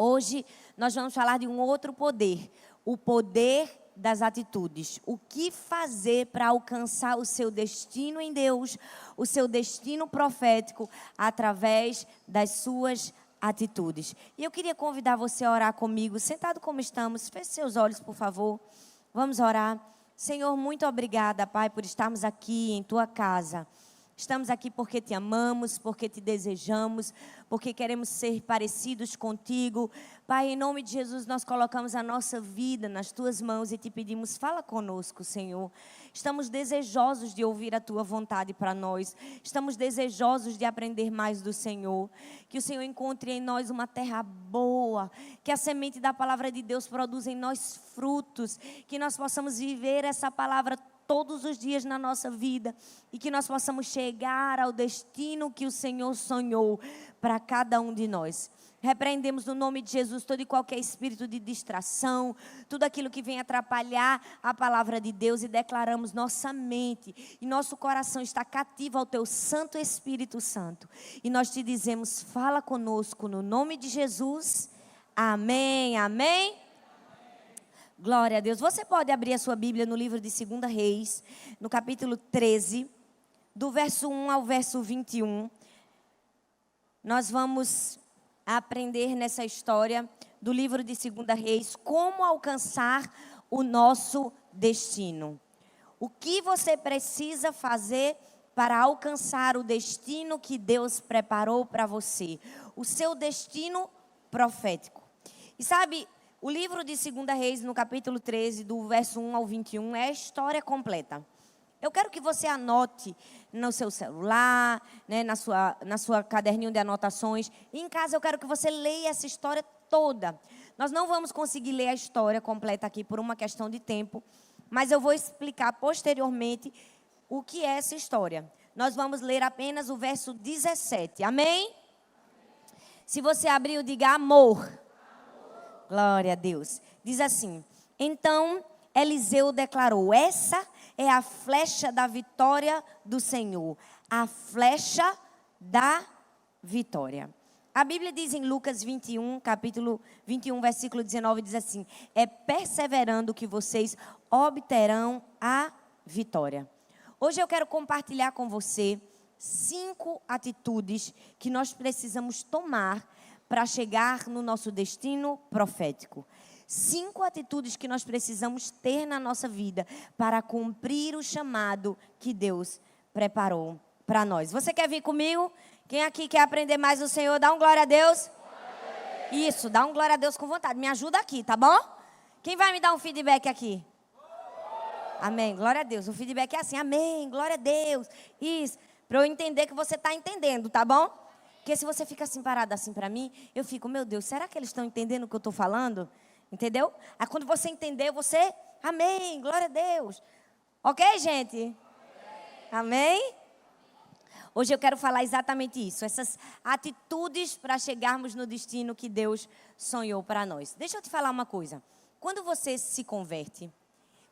Hoje nós vamos falar de um outro poder, o poder das atitudes. O que fazer para alcançar o seu destino em Deus, o seu destino profético, através das suas atitudes. E eu queria convidar você a orar comigo, sentado como estamos. Feche seus olhos, por favor. Vamos orar. Senhor, muito obrigada, Pai, por estarmos aqui em Tua casa. Estamos aqui porque Te amamos, porque Te desejamos, porque queremos ser parecidos contigo. Pai, em nome de Jesus, nós colocamos a nossa vida nas Tuas mãos e Te pedimos, fala conosco, Senhor. Estamos desejosos de ouvir a Tua vontade para nós. Estamos desejosos de aprender mais do Senhor. Que o Senhor encontre em nós uma terra boa. Que a semente da palavra de Deus produza em nós frutos. Que nós possamos viver essa palavra todos os dias na nossa vida e que nós possamos chegar ao destino que o Senhor sonhou para cada um de nós. Repreendemos no nome de Jesus todo e qualquer espírito de distração, tudo aquilo que vem atrapalhar a palavra de Deus e declaramos nossa mente e nosso coração está cativo ao Teu Santo Espírito Santo. E nós Te dizemos, fala conosco no nome de Jesus. Amém, amém. Glória a Deus. Você pode abrir a sua Bíblia no livro de 2 Reis, no capítulo 13, do verso 1 ao verso 21. Nós vamos aprender nessa história do livro de 2 Reis como alcançar o nosso destino. O que você precisa fazer para alcançar o destino que Deus preparou para você. O seu destino profético. E sabe, o livro de 2 Reis, no capítulo 13, do verso 1 ao 21, é a história completa. Eu quero que você anote no seu celular, né, na sua caderninho de anotações. E em casa eu quero que você leia essa história toda. Nós não vamos conseguir ler a história completa aqui por uma questão de tempo, mas eu vou explicar posteriormente o que é essa história. Nós vamos ler apenas o verso 17. Amém? Se você abriu, diga amor. Glória a Deus. Diz assim: então Eliseu declarou: essa é a flecha da vitória do Senhor. A flecha da vitória. A Bíblia diz em Lucas 21, capítulo 21, versículo 19, diz assim: é perseverando que vocês obterão a vitória. Hoje eu quero compartilhar com você 5 atitudes que nós precisamos tomar para chegar no nosso destino profético. 5 atitudes que nós precisamos ter na nossa vida para cumprir o chamado que Deus preparou para nós. Você quer vir comigo? Quem aqui quer aprender mais do Senhor, dá um glória a Deus. Isso, dá um glória a Deus com vontade. Me ajuda aqui, tá bom? Quem vai me dar um feedback aqui? Amém, glória a Deus. O feedback é assim, amém, glória a Deus. Isso, para eu entender que você está entendendo, tá bom? Porque se você fica assim parado assim para mim, eu fico, meu Deus, será que eles estão entendendo o que eu estou falando? Entendeu? Aí quando você entender, você, amém, glória a Deus. Ok, gente? Amém? Hoje eu quero falar exatamente isso, essas atitudes para chegarmos no destino que Deus sonhou para nós. Deixa eu te falar uma coisa. Quando você se converte,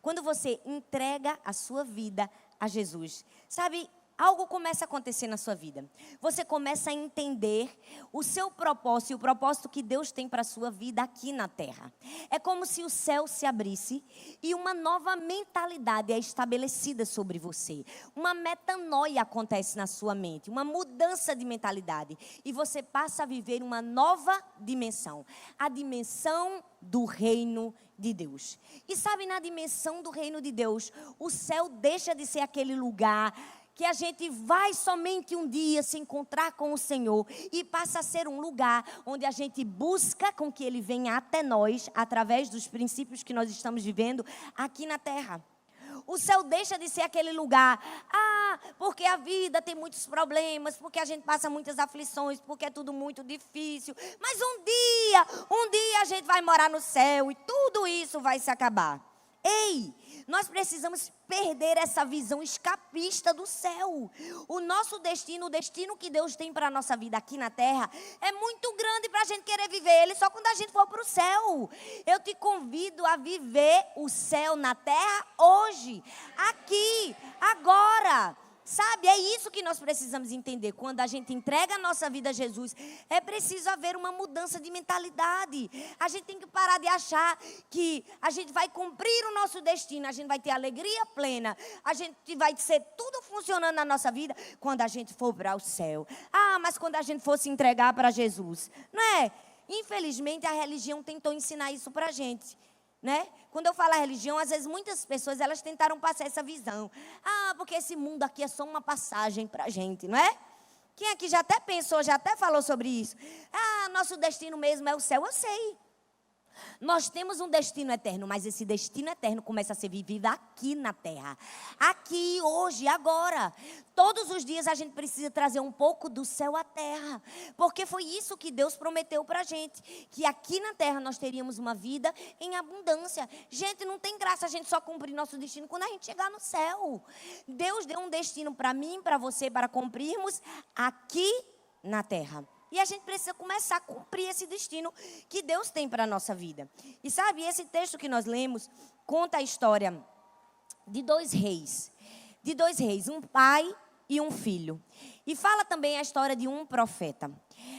quando você entrega a sua vida a Jesus, sabe, algo começa a acontecer na sua vida. Você começa a entender o seu propósito e o propósito que Deus tem para a sua vida aqui na terra. É como se o céu se abrisse e uma nova mentalidade é estabelecida sobre você. Uma metanoia acontece na sua mente, uma mudança de mentalidade. E você passa a viver uma nova dimensão. A dimensão do reino de Deus. E sabe, na dimensão do reino de Deus, o céu deixa de ser aquele lugar que a gente vai somente um dia se encontrar com o Senhor e passa a ser um lugar onde a gente busca com que Ele venha até nós, através dos princípios que nós estamos vivendo aqui na terra. O céu deixa de ser aquele lugar, porque a vida tem muitos problemas, porque a gente passa muitas aflições, porque é tudo muito difícil. Mas um dia a gente vai morar no céu e tudo isso vai se acabar. Ei, nós precisamos perder essa visão escapista do céu. O nosso destino, o destino que Deus tem para a nossa vida aqui na terra, é muito grande para a gente querer viver ele só quando a gente for para o céu. Eu te convido a viver o céu na terra hoje, aqui, agora. Sabe, é isso que nós precisamos entender. Quando a gente entrega a nossa vida a Jesus, é preciso haver uma mudança de mentalidade. A gente tem que parar de achar que a gente vai cumprir o nosso destino, a gente vai ter alegria plena, a gente vai ser tudo funcionando na nossa vida quando a gente for para o céu. Ah, mas quando a gente for se entregar para Jesus, não é? Infelizmente, a religião tentou ensinar isso para a gente. Né? Quando eu falo a religião, às vezes muitas pessoas elas tentaram passar essa visão. Ah, porque esse mundo aqui é só uma passagem para a gente, não é? Quem aqui já até pensou, já até falou sobre isso? Ah, nosso destino mesmo é o céu, eu sei. Nós temos um destino eterno, mas esse destino eterno começa a ser vivido aqui na terra. Aqui, hoje, agora. Todos os dias a gente precisa trazer um pouco do céu à terra. Porque foi isso que Deus prometeu para a gente. Que aqui na terra nós teríamos uma vida em abundância. Gente, não tem graça a gente só cumprir nosso destino quando a gente chegar no céu. Deus deu um destino para mim, para você, para cumprirmos aqui na terra. E a gente precisa começar a cumprir esse destino que Deus tem para a nossa vida. E sabe, esse texto que nós lemos conta a história de dois reis. De dois reis, um pai e um filho. E fala também a história de um profeta.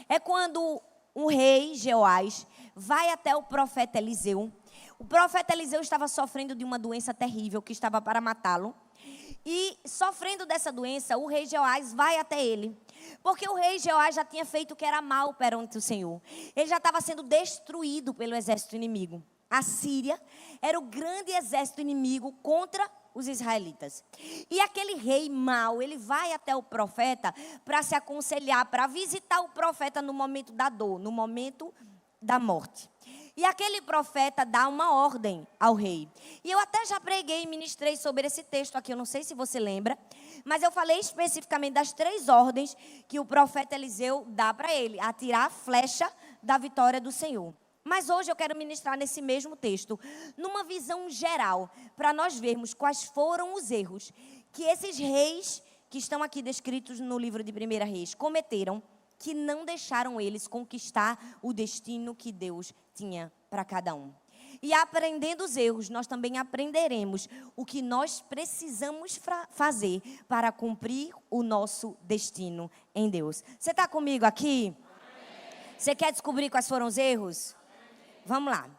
É quando o rei Jeoás vai até o profeta Eliseu. O profeta Eliseu estava sofrendo de uma doença terrível que estava para matá-lo. E sofrendo dessa doença, o rei Jeoás vai até ele. Porque o rei Jeoás já tinha feito o que era mal perante o Senhor. Ele já estava sendo destruído pelo exército inimigo. A Síria era o grande exército inimigo contra os israelitas. E aquele rei mau, ele vai até o profeta para se aconselhar, para visitar o profeta no momento da dor, no momento da morte. E aquele profeta dá uma ordem ao rei. E eu até já preguei e ministrei sobre esse texto aqui, eu não sei se você lembra, mas eu falei especificamente das 3 ordens que o profeta Eliseu dá para ele, atirar a flecha da vitória do Senhor. Mas hoje eu quero ministrar nesse mesmo texto, numa visão geral, para nós vermos quais foram os erros que esses reis, que estão aqui descritos no livro de 1 Reis, cometeram, que não deixaram eles conquistar o destino que Deus tinha para cada um. E aprendendo os erros, nós também aprenderemos o que nós precisamos fazer para cumprir o nosso destino em Deus. Você está comigo aqui? Você quer descobrir quais foram os erros? Vamos lá.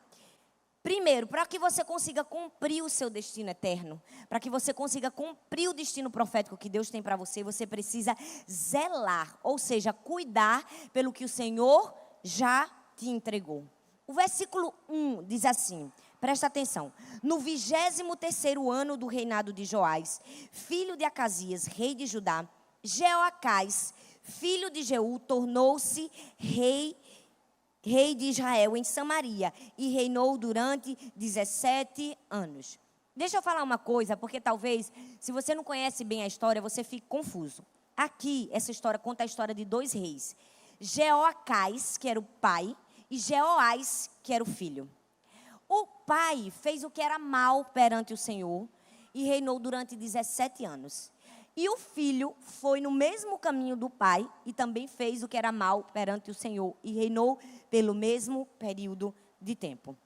Primeiro, para que você consiga cumprir o seu destino eterno, para que você consiga cumprir o destino profético que Deus tem para você, você precisa zelar, ou seja, cuidar pelo que o Senhor já te entregou. O versículo 1 diz assim, presta atenção. No 23º ano do reinado de Joás, filho de Acasias, rei de Judá, Jeoacás, filho de Jeú, tornou-se rei de Israel em Samaria e reinou durante 17 anos. Deixa eu falar uma coisa, porque talvez, se você não conhece bem a história, você fique confuso. Aqui, essa história conta a história de 2 reis. Jeoacás, que era o pai, e Jeoás, que era o filho. O pai fez o que era mal perante o Senhor e reinou durante 17 anos. E o filho foi no mesmo caminho do pai e também fez o que era mal perante o Senhor e reinou pelo mesmo período de tempo.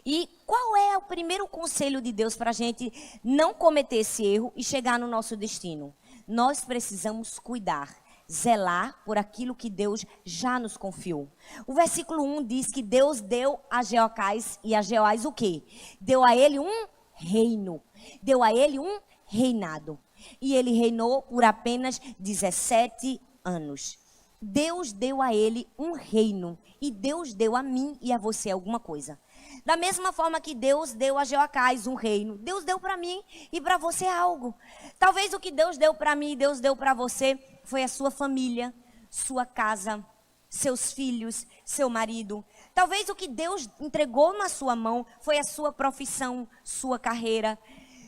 E qual é o primeiro conselho de Deus para a gente não cometer esse erro e chegar no nosso destino? Nós precisamos cuidar, zelar por aquilo que Deus já nos confiou. O versículo 1 diz que Deus deu a Jeoacás e a Jeoás o quê? Deu a ele um reino, deu a ele um reinado. E ele reinou por apenas 17 anos. Deus deu a ele um reino. E Deus deu a mim e a você alguma coisa. Da mesma forma que Deus deu a Jeoacás um reino, Deus deu para mim e para você algo. Talvez o que Deus deu para mim e Deus deu para você foi a sua família, sua casa, seus filhos, seu marido. Talvez o que Deus entregou na sua mão foi a sua profissão, sua carreira.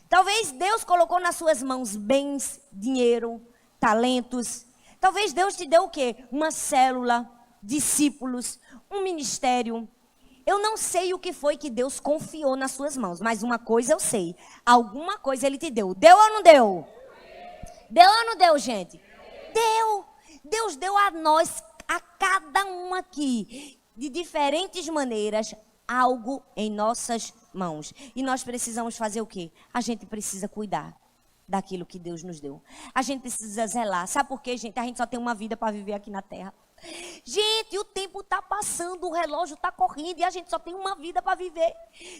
Talvez Deus colocou nas suas mãos bens, dinheiro, talentos. Talvez Deus te deu o quê? Uma célula, discípulos, um ministério. Eu não sei o que foi que Deus confiou nas suas mãos, mas uma coisa eu sei. Alguma coisa Ele te deu. Deu ou não deu? Deu ou não deu, gente? Deu. Deus deu a nós, a cada um aqui, de diferentes maneiras, algo em nossas mãos. E nós precisamos fazer o quê? A gente precisa cuidar. daquilo que Deus nos deu. A gente precisa zelar. Sabe por quê, gente? A gente só tem uma vida para viver aqui na terra. Gente, o tempo está passando, o relógio está correndo e a gente só tem uma vida para viver.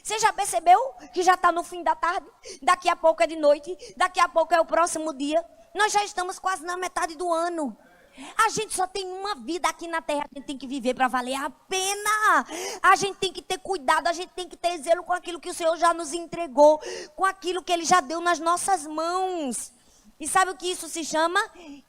Você já percebeu que já está no fim da tarde? Daqui a pouco é de noite, daqui a pouco é o próximo dia. Nós já estamos quase na metade do ano. A gente só tem uma vida aqui na terra, a gente tem que viver para valer a pena. A gente tem que ter cuidado, a gente tem que ter zelo com aquilo que o Senhor já nos entregou, com aquilo que Ele já deu nas nossas mãos. E sabe o que isso se chama?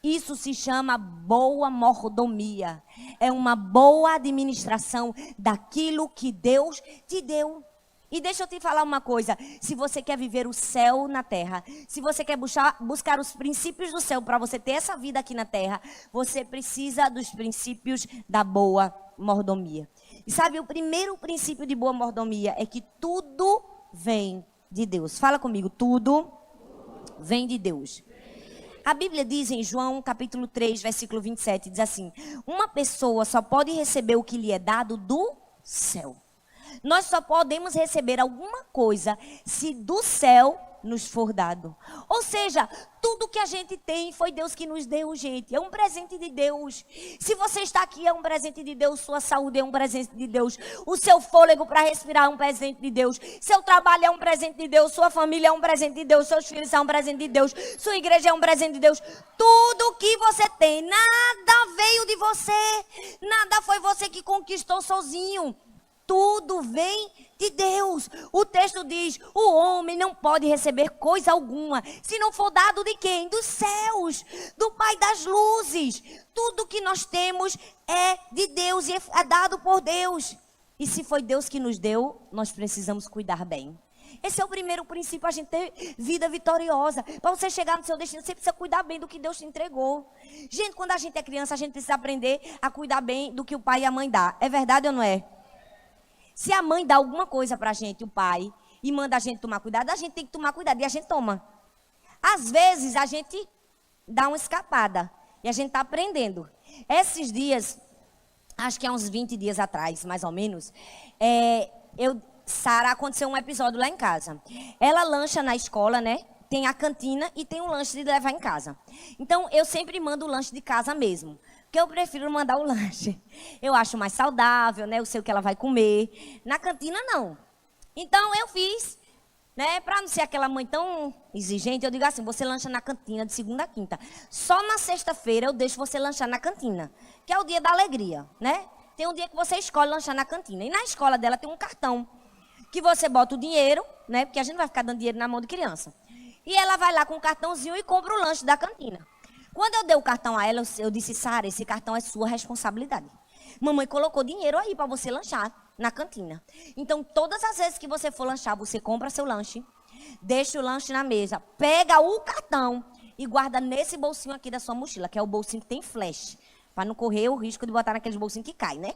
Isso se chama boa mordomia. É uma boa administração daquilo que Deus te deu. E deixa eu te falar uma coisa. Se você quer viver o céu na terra, se você quer buscar os princípios do céu para você ter essa vida aqui na terra, você precisa dos princípios da boa mordomia. E sabe, o primeiro princípio de boa mordomia é que tudo vem de Deus. Fala comigo, tudo vem de Deus. A Bíblia diz em João capítulo 3, versículo 27, diz assim: uma pessoa só pode receber o que lhe é dado do céu. Nós só podemos receber alguma coisa se do céu nos for dado. Ou seja, tudo que a gente tem foi Deus que nos deu, gente. É um presente de Deus. Se você está aqui, é um presente de Deus. Sua saúde é um presente de Deus. O seu fôlego para respirar é um presente de Deus. Seu trabalho é um presente de Deus. Sua família é um presente de Deus. Seus filhos são um presente de Deus. Sua igreja é um presente de Deus. Tudo que você tem, nada veio de você. Nada foi você que conquistou sozinho. Tudo vem de Deus. O texto diz: o homem não pode receber coisa alguma se não for dado de quem? Dos céus, do Pai das luzes. Tudo que nós temos é de Deus e é dado por Deus. E se foi Deus que nos deu, nós precisamos cuidar bem. Esse é o primeiro princípio, a gente ter vida vitoriosa. Para você chegar no seu destino, você precisa cuidar bem do que Deus te entregou. Gente, quando a gente é criança, a gente precisa aprender a cuidar bem do que o pai e a mãe dão. É verdade ou não é? Se a mãe dá alguma coisa pra gente, o pai, e manda a gente tomar cuidado, a gente tem que tomar cuidado e a gente toma. Às vezes a gente dá uma escapada e a gente está aprendendo. Esses dias, acho que há uns 20 dias atrás, mais ou menos, Sara, aconteceu um episódio lá em casa. Ela lancha na escola, né? Tem a cantina e tem um lanche de levar em casa. Então, eu sempre mando o lanche de casa mesmo. Porque eu prefiro mandar o lanche. Eu acho mais saudável, né? Eu sei o que ela vai comer. Na cantina, não. Então, eu fiz, né? Para não ser aquela mãe tão exigente, eu digo assim: você lancha na cantina de segunda a quinta. Só na sexta-feira eu deixo você lanchar na cantina, que é o dia da alegria, né? Tem um dia que você escolhe lanchar na cantina. E na escola dela tem um cartão que você bota o dinheiro, né? Porque a gente não vai ficar dando dinheiro na mão de criança. E ela vai lá com o cartãozinho e compra o lanche da cantina. Quando eu dei o cartão a ela, eu disse: Sara, esse cartão é sua responsabilidade. Mamãe colocou dinheiro aí para você lanchar na cantina. Então, todas as vezes que você for lanchar, você compra seu lanche, deixa o lanche na mesa, pega o cartão e guarda nesse bolsinho aqui da sua mochila, que é o bolsinho que tem flash, para não correr o risco de botar naqueles bolsinhos que cai, né?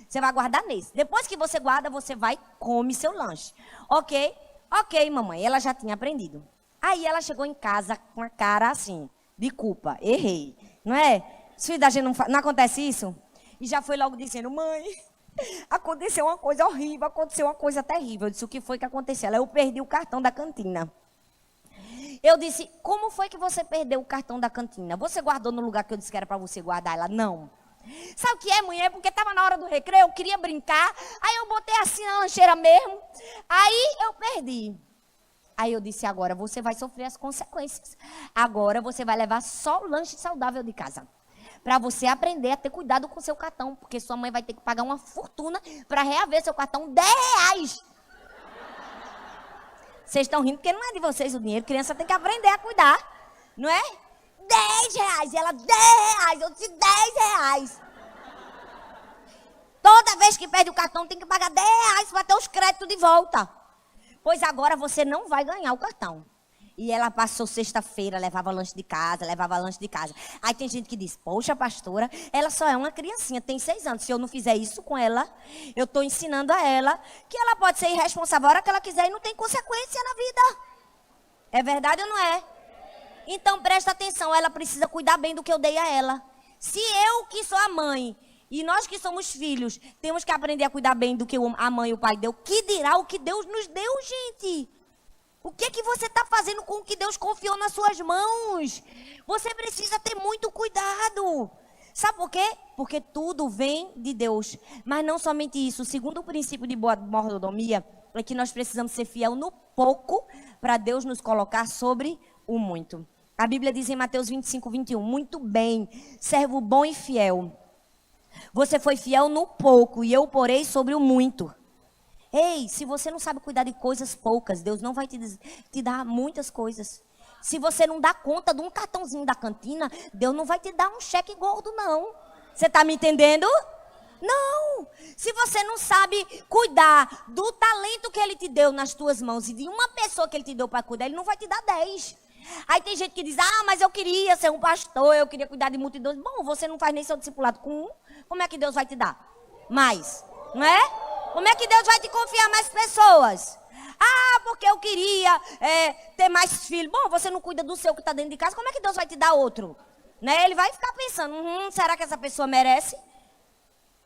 Você vai guardar nesse. Depois que você guarda, você vai e come seu lanche. Ok? Ok, mamãe. Ela já tinha aprendido. Aí ela chegou em casa com a cara assim, de culpa. Errei. Não é? Os filhos da gente não acontece isso? E já foi logo dizendo: mãe, aconteceu uma coisa horrível, aconteceu uma coisa terrível. Eu disse: o que foi que aconteceu? Eu perdi o cartão da cantina. Eu disse: como foi que você perdeu o cartão da cantina? Você guardou no lugar que eu disse que era para você guardar? Ela: não. Sabe o que é, mãe? É porque estava na hora do recreio, eu queria brincar, aí eu botei assim na lancheira mesmo, aí eu perdi. Aí eu disse: agora você vai sofrer as consequências. Agora você vai levar só o lanche saudável de casa. Para você aprender a ter cuidado com o seu cartão, porque sua mãe vai ter que pagar uma fortuna para reaver seu cartão, R$10. Vocês estão rindo porque não é de vocês o dinheiro, criança tem que aprender a cuidar, não é? R$10. E ela: R$10. Eu disse: R$10. Toda vez que perde o cartão, tem que pagar R$10 para ter os créditos de volta. Pois agora você não vai ganhar o cartão. E ela passou sexta-feira, levava lanche de casa. Aí tem gente que diz: poxa, pastora, ela só é uma criancinha, tem 6 anos. Se eu não fizer isso com ela, eu estou ensinando a ela que ela pode ser irresponsável a hora que ela quiser e não tem consequência na vida. É verdade ou não é? Então, presta atenção, ela precisa cuidar bem do que eu dei a ela. Se eu, que sou a mãe, e nós que somos filhos, temos que aprender a cuidar bem do que a mãe e o pai deu, que dirá o que Deus nos deu, gente? O que é que você está fazendo com o que Deus confiou nas suas mãos? Você precisa ter muito cuidado. Sabe por quê? Porque tudo vem de Deus. Mas não somente isso. O segundo princípio de boa mordomia é que nós precisamos ser fiel no pouco para Deus nos colocar sobre o muito. A Bíblia diz em Mateus 25, 21, muito bem, servo bom e fiel. Você foi fiel no pouco e eu porei sobre o muito. Ei, se você não sabe cuidar de coisas poucas, Deus não vai te dar muitas coisas. Se você não dá conta de um cartãozinho da cantina, Deus não vai te dar um cheque gordo, não. Você está me entendendo? Não. Se você não sabe cuidar do talento que Ele te deu nas tuas mãos e de uma pessoa que Ele te deu para cuidar, Ele não vai te dar 10. Aí tem gente que diz, mas eu queria ser um pastor, eu queria cuidar de multidões. Bom, você não faz nem seu discipulado com um, como é que Deus vai te dar mais? Não é? Como é que Deus vai te confiar mais pessoas? Porque eu queria ter mais filhos. Bom, você não cuida do seu que está dentro de casa, como é que Deus vai te dar outro? Né? Ele vai ficar pensando, será que essa pessoa merece?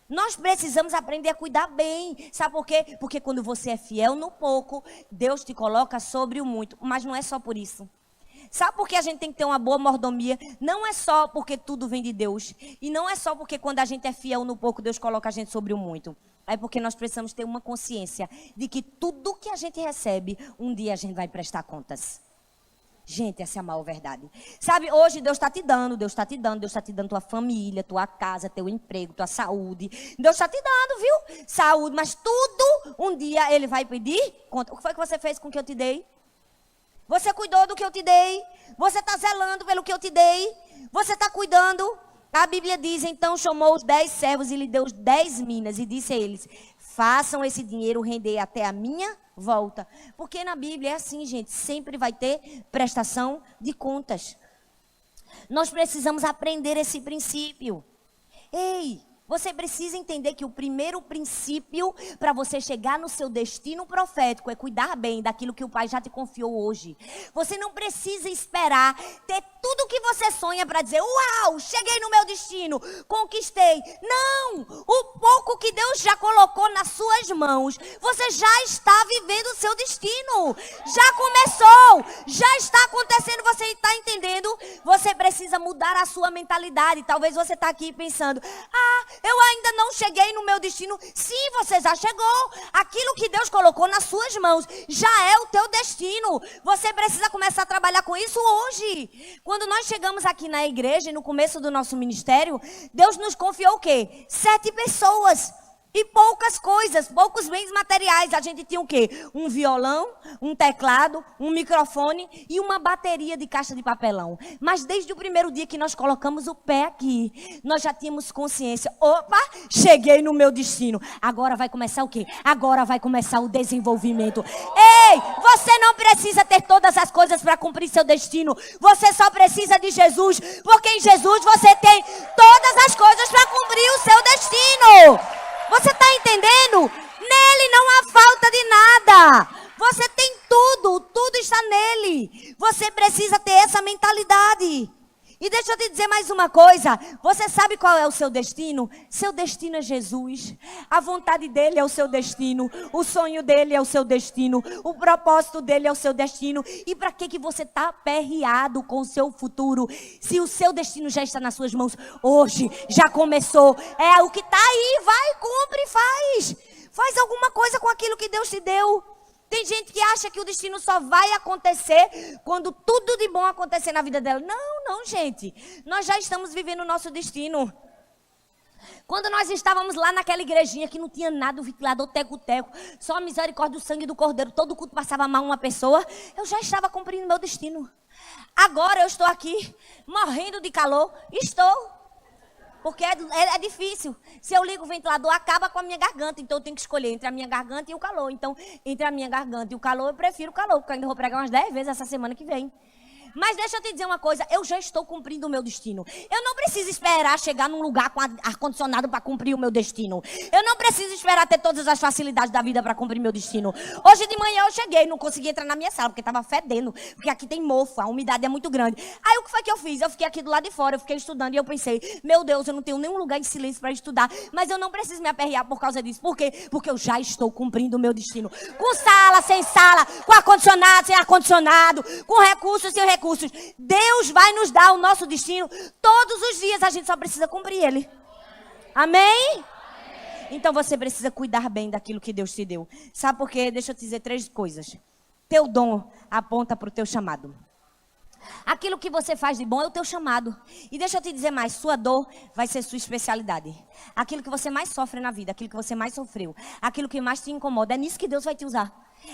Nós precisamos aprender a cuidar bem. Sabe por quê? Porque quando você é fiel no pouco, Deus te coloca sobre o muito. Mas não é só por isso. Sabe por que a gente tem que ter uma boa mordomia? Não é só porque tudo vem de Deus. E não é só porque quando a gente é fiel no pouco, Deus coloca a gente sobre o muito. É porque nós precisamos ter uma consciência de que tudo que a gente recebe, um dia a gente vai prestar contas. Gente, essa é a maior verdade. Sabe, hoje Deus está te dando, Deus está te dando, Deus está te dando tua família, tua casa, teu emprego, tua saúde. Deus está te dando, viu? Saúde, mas tudo, um dia Ele vai pedir conta. O que foi que você fez com o que eu te dei? Você cuidou do que eu te dei? Você está zelando pelo que eu te dei? Você está cuidando? A Bíblia diz, então chamou os 10 servos e lhe deu 10 minas e disse a eles, façam esse dinheiro render até a minha volta. Porque na Bíblia é assim, gente, sempre vai ter prestação de contas. Nós precisamos aprender esse princípio. Ei, você precisa entender que o primeiro princípio para você chegar no seu destino profético é cuidar bem daquilo que o Pai já te confiou hoje. Você não precisa esperar ter tudo que você sonha para dizer, uau, cheguei no meu destino, conquistei. Não, o pouco que Deus já colocou nas suas mãos, você já está vivendo o seu destino. Já começou, já está acontecendo, você está entendendo? Você precisa mudar a sua mentalidade. Talvez você está aqui pensando, eu ainda não cheguei no meu destino. Sim, você já chegou. Aquilo que Deus colocou nas suas mãos já é o teu destino. Você precisa começar a trabalhar com isso hoje. Quando nós chegamos aqui na igreja, no começo do nosso ministério, Deus nos confiou o quê? 7 pessoas. E poucas coisas, poucos bens materiais. A gente tinha o quê? Um violão, um teclado, um microfone e uma bateria de caixa de papelão. Mas desde o primeiro dia que nós colocamos o pé aqui, nós já tínhamos consciência. Opa, cheguei no meu destino. Agora vai começar o quê? Agora vai começar o desenvolvimento. Ei, você não precisa ter todas as coisas para cumprir seu destino. Você só precisa de Jesus. Porque em Jesus você tem todas as coisas para cumprir o seu destino. Você está entendendo? Nele não há falta de nada. Você tem tudo, tudo está nele. Você precisa ter essa mentalidade. E deixa eu te dizer mais uma coisa. Você sabe qual é o seu destino? Seu destino é Jesus. A vontade dele é o seu destino. O sonho dele é o seu destino. O propósito dele é o seu destino. E para que você está aperreado com o seu futuro? Se o seu destino já está nas suas mãos, hoje já começou. É o que está aí. Vai, cumpre, faz. Faz alguma coisa com aquilo que Deus te deu. Tem gente que acha que o destino só vai acontecer quando tudo de bom acontecer na vida dela. Não, não, gente. Nós já estamos vivendo o nosso destino. Quando nós estávamos lá naquela igrejinha que não tinha nada, o ventilador teco-teco, só a misericórdia do sangue do Cordeiro, todo culto passava mal uma pessoa, eu já estava cumprindo meu destino. Agora eu estou aqui, morrendo de calor, estou. Porque é difícil. Se eu ligo o ventilador, acaba com a minha garganta. Então eu tenho que escolher entre a minha garganta e o calor. Então, entre a minha garganta e o calor, eu prefiro o calor. Porque eu ainda vou pregar umas 10 vezes essa semana que vem. Mas deixa eu te dizer uma coisa, eu já estou cumprindo o meu destino. Eu não preciso esperar chegar num lugar com ar-condicionado para cumprir o meu destino. Eu não preciso esperar ter todas as facilidades da vida para cumprir meu destino. Hoje de manhã eu cheguei, não consegui entrar na minha sala, porque estava fedendo, porque aqui tem mofo, a umidade é muito grande. Aí o que foi que eu fiz? Eu fiquei aqui do lado de fora, eu fiquei estudando e eu pensei, meu Deus, eu não tenho nenhum lugar em silêncio para estudar, mas eu não preciso me aperrear por causa disso. Por quê? Porque eu já estou cumprindo o meu destino. Com sala, sem sala, com ar-condicionado, sem ar-condicionado, com recursos, sem recursos. Deus vai nos dar o nosso destino todos os dias, a gente só precisa cumprir ele. Amém? Então você precisa cuidar bem daquilo que Deus te deu. Sabe por quê? Deixa eu te dizer 3 coisas. Teu dom aponta para o teu chamado. Aquilo que você faz de bom é o teu chamado. E deixa eu te dizer mais, sua dor vai ser sua especialidade. Aquilo que você mais sofre na vida, aquilo que você mais sofreu, aquilo que mais te incomoda, é nisso que Deus vai te usar.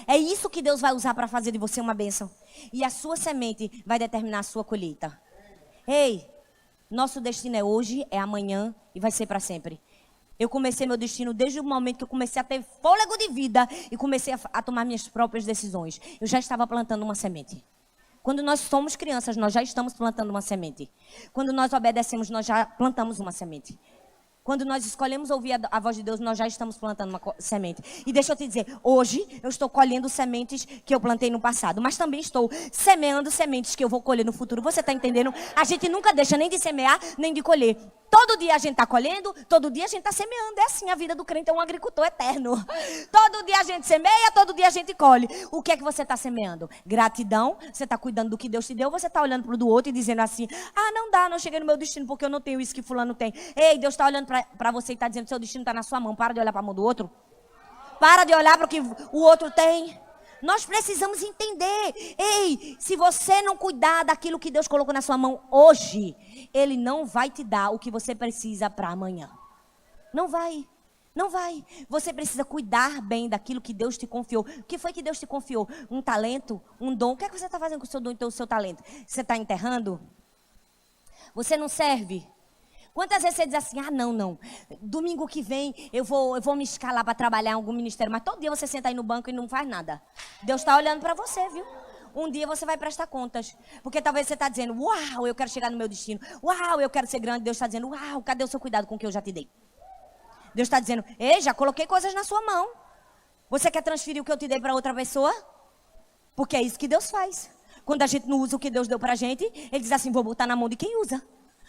É isso que Deus vai usar para fazer de você uma bênção. E a sua semente vai determinar a sua colheita. Ei, nosso destino é hoje, é amanhã e vai ser para sempre. Eu comecei meu destino desde o momento que eu comecei a ter fôlego de vida e comecei a tomar minhas próprias decisões. Eu já estava plantando uma semente. Quando nós somos crianças, nós já estamos plantando uma semente. Quando nós obedecemos, nós já plantamos uma semente. Quando nós escolhemos ouvir a voz de Deus, nós já estamos plantando uma semente. E deixa eu te dizer, hoje eu estou colhendo sementes que eu plantei no passado. Mas também estou semeando sementes que eu vou colher no futuro. Você está entendendo? A gente nunca deixa nem de semear, nem de colher. Todo dia a gente está colhendo, todo dia a gente está semeando. É assim, a vida do crente é um agricultor eterno. Todo dia a gente semeia, todo dia a gente colhe. O que é que você está semeando? Gratidão? Você está cuidando do que Deus te deu? Você está olhando para o do outro e dizendo assim, não dá, não cheguei no meu destino porque eu não tenho isso que fulano tem. Ei, Deus está olhando para você e está dizendo que seu destino está na sua mão. Para de olhar para a mão do outro. Para de olhar para o que o outro tem. Nós precisamos entender. Ei, se você não cuidar daquilo que Deus colocou na sua mão hoje, Ele não vai te dar o que você precisa para amanhã. Não vai. Não vai. Você precisa cuidar bem daquilo que Deus te confiou. O que foi que Deus te confiou? Um talento? Um dom? O que é que você está fazendo com o seu dom e o seu talento? Você está enterrando? Você não serve? Quantas vezes você diz assim, não, domingo que vem eu vou me escalar para trabalhar em algum ministério, mas todo dia você senta aí no banco e não faz nada. Deus está olhando para você, viu? Um dia você vai prestar contas, porque talvez você está dizendo, uau, eu quero chegar no meu destino, uau, eu quero ser grande. Deus está dizendo, uau, cadê o seu cuidado com o que eu já te dei? Deus está dizendo, ei, já coloquei coisas na sua mão. Você quer transferir o que eu te dei para outra pessoa? Porque é isso que Deus faz. Quando a gente não usa o que Deus deu para a gente, Ele diz assim, vou botar na mão de quem usa.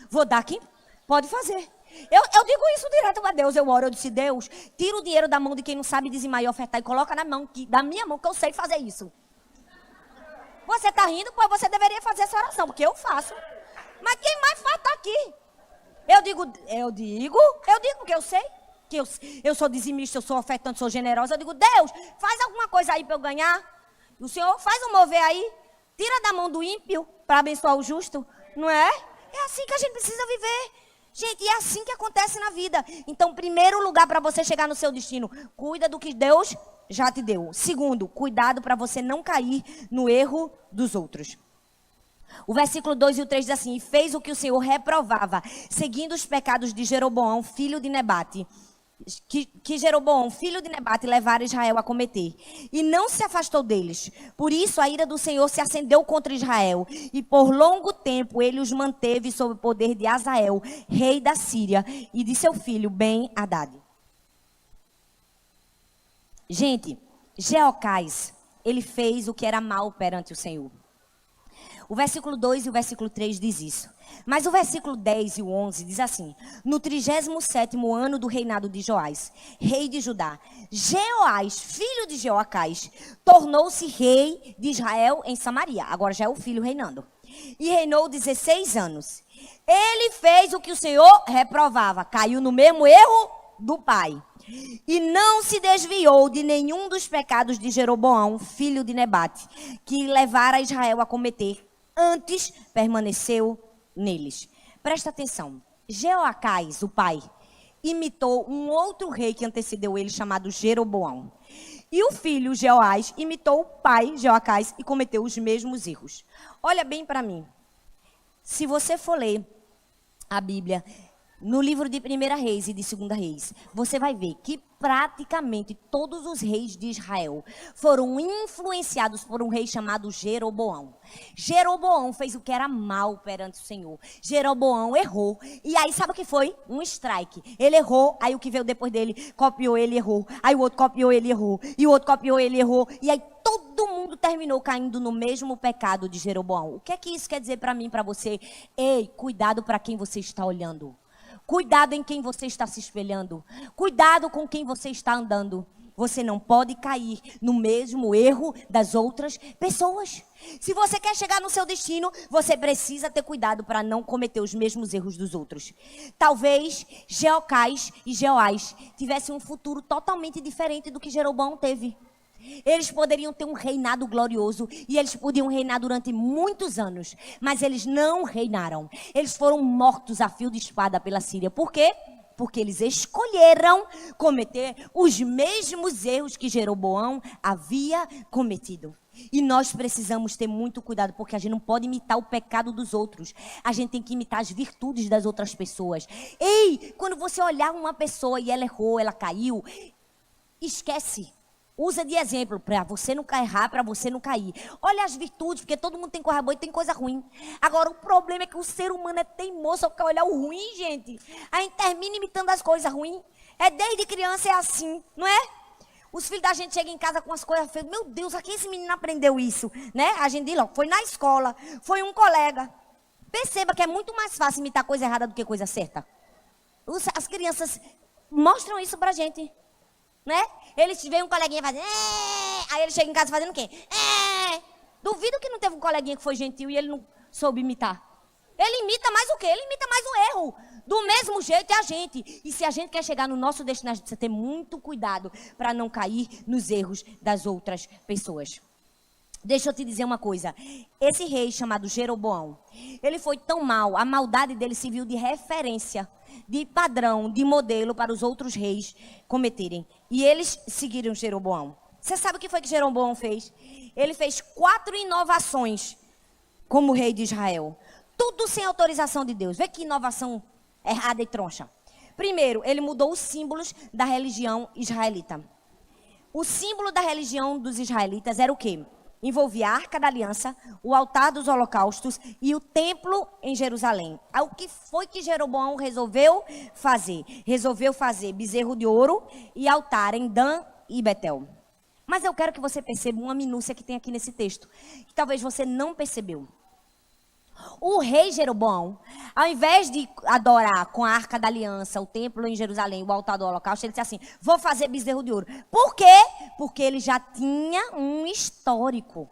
Vou dar quem pode fazer. Eu digo isso direto a Deus. Eu oro, eu disse, Deus, tira o dinheiro da mão de quem não sabe dizimar e ofertar e coloca na mão, da minha mão, que eu sei fazer isso. Você está rindo, pois você deveria fazer essa oração, porque eu faço. Mas quem mais faz está aqui. Eu digo, porque eu sei. Que eu sou dizimista, eu sou ofertante, sou generosa. Eu digo, Deus, faz alguma coisa aí para eu ganhar. O Senhor faz um mover aí. Tira da mão do ímpio para abençoar o justo. Não é? É assim que a gente precisa viver. Gente, e é assim que acontece na vida. Então, primeiro lugar para você chegar no seu destino, cuida do que Deus já te deu. Segundo, cuidado para você não cair no erro dos outros. O versículo 2 e o 3 diz assim, e fez o que o Senhor reprovava, seguindo os pecados de Jeroboão, filho de Nebate, que Jeroboão, filho de Nebate, levara Israel a cometer. E não se afastou deles. Por isso a ira do Senhor se acendeu contra Israel. E por longo tempo ele os manteve sob o poder de Azael, rei da Síria, e de seu filho Ben-Hadad. Gente, Jeocás, ele fez o que era mal perante o Senhor. O versículo 2 e o versículo 3 diz isso. Mas o versículo 10 e o 11 diz assim, no 37º ano do reinado de Joás, rei de Judá, Jeoás, filho de Jeocás, tornou-se rei de Israel em Samaria. Agora já é o filho reinando. E reinou 16 anos. Ele fez o que o Senhor reprovava, caiu no mesmo erro do pai. E não se desviou de nenhum dos pecados de Jeroboão, filho de Nebate, que levara Israel a cometer. Antes permaneceu neles. Presta atenção. Jeoacás, o pai, imitou um outro rei que antecedeu ele, chamado Jeroboão. E o filho Jeoás imitou o pai Jeoacás e cometeu os mesmos erros. Olha bem para mim. Se você for ler a Bíblia, No livro de 1ª Reis e de 2ª Reis, você vai ver que praticamente todos os reis de Israel foram influenciados por um rei chamado Jeroboão. Jeroboão fez o que era mal perante o Senhor. Jeroboão errou. E aí sabe o que foi? Um strike. Ele errou, aí o que veio depois dele copiou, ele errou. Aí o outro copiou, ele errou. E o outro copiou, ele errou. E aí todo mundo terminou caindo no mesmo pecado de Jeroboão. O que é que isso quer dizer para mim e para você? Ei, cuidado para quem você está olhando. Cuidado em quem você está se espelhando. Cuidado com quem você está andando. Você não pode cair no mesmo erro das outras pessoas. Se você quer chegar no seu destino, você precisa ter cuidado para não cometer os mesmos erros dos outros. Talvez Jeocás e Jeoás tivessem um futuro totalmente diferente do que Jeroboão teve. Eles poderiam ter um reinado glorioso e eles podiam reinar durante muitos anos, mas eles não reinaram. Eles foram mortos a fio de espada pela Síria. Por quê? Porque eles escolheram cometer os mesmos erros que Jeroboão havia cometido. E nós precisamos ter muito cuidado, porque a gente não pode imitar o pecado dos outros. A gente tem que imitar as virtudes das outras pessoas. Ei, quando você olhar uma pessoa e ela errou, ela caiu, esquece. Usa de exemplo para você não errar, para você não cair. Olha as virtudes, porque todo mundo tem coisa boa e tem coisa ruim. Agora, o problema é que o ser humano é teimoso, só quer olhar o ruim, gente. A gente termina imitando as coisas ruins. Desde criança é assim, não é? Os filhos da gente chegam em casa com as coisas feias. Meu Deus, aqui esse menino aprendeu isso, né? A gente diz logo, foi na escola, foi um colega. Perceba que é muito mais fácil imitar coisa errada do que coisa certa. As crianças mostram isso pra gente. Né? Eles veem um coleguinha fazendo, aí ele chega em casa fazendo o quê? Duvido que não teve um coleguinha que foi gentil e ele não soube imitar. Ele imita mais o quê? Ele imita mais o erro. Do mesmo jeito é a gente. E se a gente quer chegar no nosso destino, a gente precisa ter muito cuidado para não cair nos erros das outras pessoas. Deixa eu te dizer uma coisa. Esse rei chamado Jeroboão, ele foi tão mal, a maldade dele se viu de referência, de padrão, de modelo para os outros reis cometerem. E eles seguiram Jeroboão. Você sabe o que foi que Jeroboão fez? Ele fez 4 inovações como rei de Israel. Tudo sem autorização de Deus. Vê que inovação errada e troncha. Primeiro, ele mudou os símbolos da religião israelita. O símbolo da religião dos israelitas era o quê? Envolvia a Arca da Aliança, o altar dos holocaustos e o templo em Jerusalém. Aí, o que foi que Jeroboão resolveu fazer? Resolveu fazer bezerro de ouro e altar em Dan e Betel. Mas eu quero que você perceba uma minúcia que tem aqui nesse texto, que talvez você não percebeu. O rei Jeroboão, ao invés de adorar com a Arca da Aliança, o templo em Jerusalém, o altar do holocausto, ele disse assim, vou fazer bezerro de ouro. Por quê? Porque ele já tinha um histórico.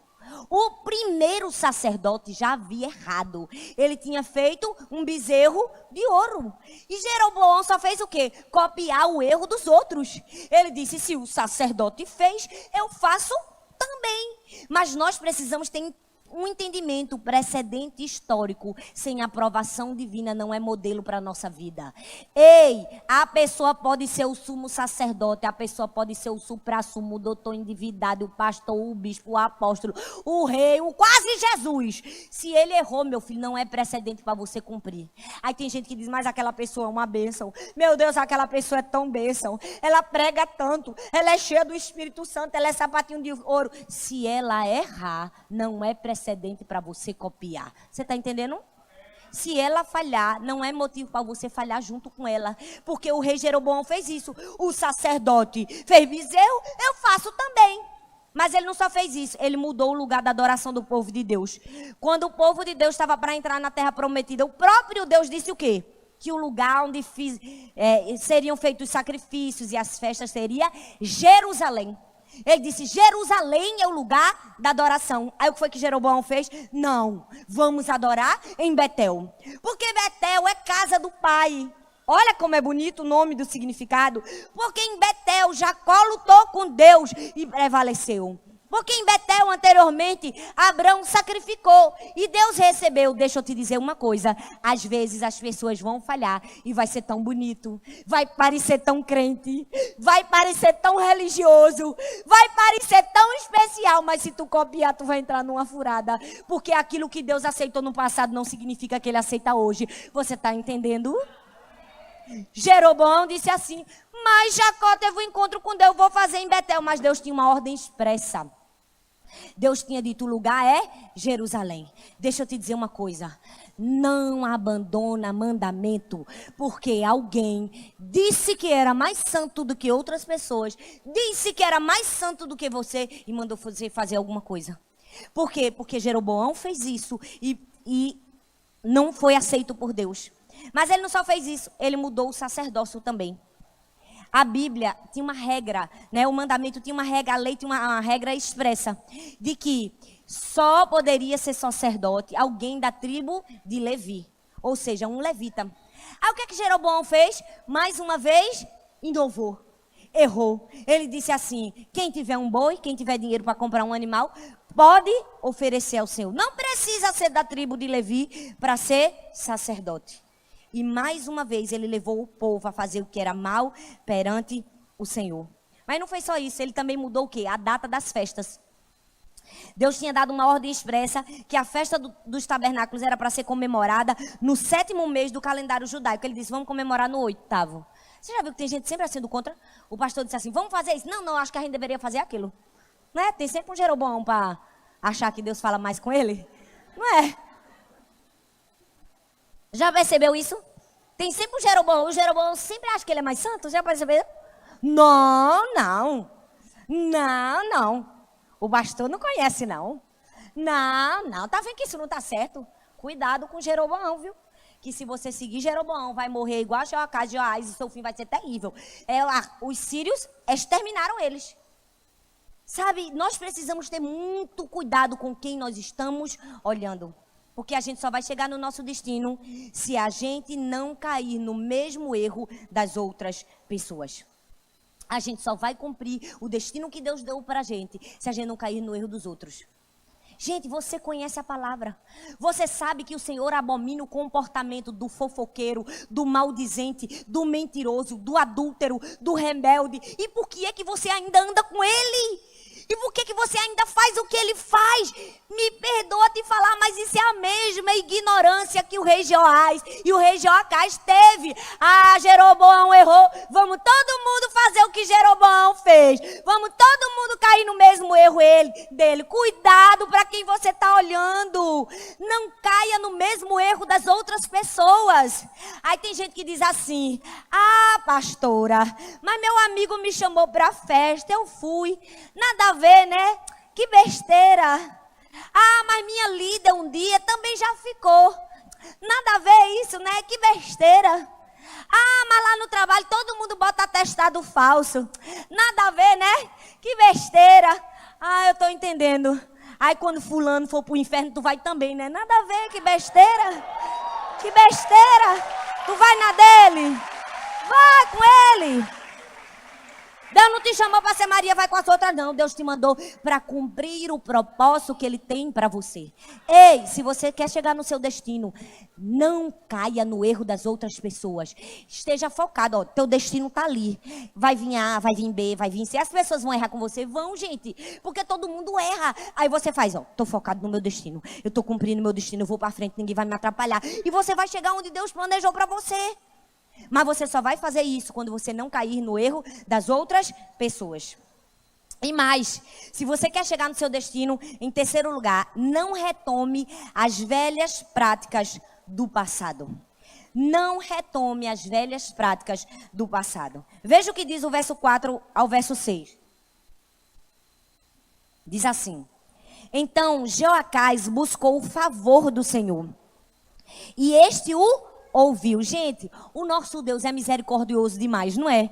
O primeiro sacerdote já havia errado. Ele tinha feito um bezerro de ouro. E Jeroboão só fez o quê? Copiar o erro dos outros. Ele disse, se o sacerdote fez, eu faço também. Mas nós precisamos ter um entendimento, precedente histórico, sem aprovação divina não é modelo para a nossa vida. Ei, a pessoa pode ser o sumo sacerdote, a pessoa pode ser o supra-sumo, o doutor em divindade, o pastor, o bispo, o apóstolo, o rei, o quase Jesus. Se ele errou, meu filho, não é precedente para você cumprir. Aí tem gente que diz, mas aquela pessoa é uma bênção. Meu Deus, aquela pessoa é tão bênção. Ela prega tanto, ela é cheia do Espírito Santo, ela é sapatinho de ouro. Se ela errar, não é precedente para você copiar. Você está entendendo? Se ela falhar, não é motivo para você falhar junto com ela. Porque o rei Jeroboão fez isso. O sacerdote fez bezerro, eu faço também. Mas ele não só fez isso, ele mudou o lugar da adoração do povo de Deus. Quando o povo de Deus estava para entrar na terra prometida, o próprio Deus disse o quê? Que o lugar onde seriam feitos os sacrifícios e as festas seria Jerusalém. Ele disse, Jerusalém é o lugar da adoração. Aí o que foi que Jeroboão fez? Não, vamos adorar em Betel. Porque Betel é casa do pai. Olha como é bonito o nome do significado. Porque em Betel Jacó lutou com Deus e prevaleceu. Porque em Betel, anteriormente, Abraão sacrificou e Deus recebeu. Deixa eu te dizer uma coisa. Às vezes as pessoas vão falhar e vai ser tão bonito. Vai parecer tão crente. Vai parecer tão religioso. Vai parecer tão especial. Mas se tu copiar, tu vai entrar numa furada. Porque aquilo que Deus aceitou no passado não significa que Ele aceita hoje. Você está entendendo? Jeroboão disse assim, mas Jacó teve um encontro com Deus, vou fazer em Betel. Mas Deus tinha uma ordem expressa. Deus tinha dito, o lugar é Jerusalém. Deixa eu te dizer uma coisa. Não abandona mandamento, porque alguém disse que era mais santo do que outras pessoas, disse que era mais santo do que você e mandou você fazer alguma coisa. Por quê? Porque Jeroboão fez isso e não foi aceito por Deus. Mas ele não só fez isso, ele mudou o sacerdócio também. A Bíblia tinha uma regra, né? O mandamento tinha uma regra, a lei tinha uma regra expressa, de que só poderia ser sacerdote alguém da tribo de Levi, ou seja, um levita. Aí o que é que Jeroboão fez? Mais uma vez, inovou, errou. Ele disse assim, quem tiver um boi, quem tiver dinheiro para comprar um animal, pode oferecer ao Senhor. Não precisa ser da tribo de Levi para ser sacerdote. E mais uma vez ele levou o povo a fazer o que era mal perante o Senhor. Mas não foi só isso, ele também mudou o quê? A data das festas. Deus tinha dado uma ordem expressa que a festa dos tabernáculos era para ser comemorada no 7º mês do calendário judaico. Ele disse, vamos comemorar no 8º. Você já viu que tem gente sempre sendo contra? O pastor disse assim, vamos fazer isso? Não, acho que a gente deveria fazer aquilo. Não é? Tem sempre um Jeroboão para achar que Deus fala mais com ele. Não é? Já percebeu isso? Tem sempre um Jeroboão. O Jeroboão sempre acha que ele é mais santo. Já percebeu? Não. O pastor não conhece, não. Não. Tá vendo que isso não tá certo? Cuidado com Jeroboão, viu? Que se você seguir Jeroboão, vai morrer igual a Joacás e Joás e seu fim vai ser terrível. Os sírios exterminaram eles. Sabe, nós precisamos ter muito cuidado com quem nós estamos olhando. Porque a gente só vai chegar no nosso destino se a gente não cair no mesmo erro das outras pessoas. A gente só vai cumprir o destino que Deus deu para a gente se a gente não cair no erro dos outros. Gente, você conhece a palavra. Você sabe que o Senhor abomina o comportamento do fofoqueiro, do maldizente, do mentiroso, do adúltero, do rebelde. E por que é que você ainda anda com ele? E por que você ainda faz o que ele faz? Me perdoa te falar, mas isso é a mesma ignorância que o rei Joás e o rei Joacás teve. Jeroboão errou. Vamos todo mundo fazer o que Jeroboão fez. Vamos todo mundo cair no mesmo erro dele. Cuidado para quem você está olhando. Não caia no mesmo erro das outras pessoas. Aí tem gente que diz assim, pastora, mas meu amigo me chamou para a festa, eu fui. Nada a ver, né? Que besteira. Mas minha líder um dia também já ficou. Nada a ver isso, né? Que besteira. Mas lá no trabalho todo mundo bota atestado falso. Nada a ver, né? Que besteira. Eu tô entendendo. Aí quando fulano for pro inferno, tu vai também, né? Nada a ver, que besteira. Que besteira. Tu vai na dele. Vai com ele. Deus não te chamou para ser Maria, vai com as outras, não. Deus te mandou para cumprir o propósito que Ele tem para você. Ei, se você quer chegar no seu destino, não caia no erro das outras pessoas. Esteja focado, teu destino está ali. Vai vir A, vai vir B, vai vir C. As pessoas vão errar com você? Vão, gente. Porque todo mundo erra. Aí você faz, estou focado no meu destino. Eu estou cumprindo meu destino, eu vou para frente, ninguém vai me atrapalhar. E você vai chegar onde Deus planejou para você. Mas você só vai fazer isso quando você não cair no erro das outras pessoas. E mais, se você quer chegar no seu destino, em terceiro lugar, não retome as velhas práticas do passado. Não retome as velhas práticas do passado. Veja o que diz o verso 4 ao verso 6. Diz assim: Então Jeoacás buscou o favor do Senhor, e este o ouviu. Gente, o nosso Deus é misericordioso demais, não é?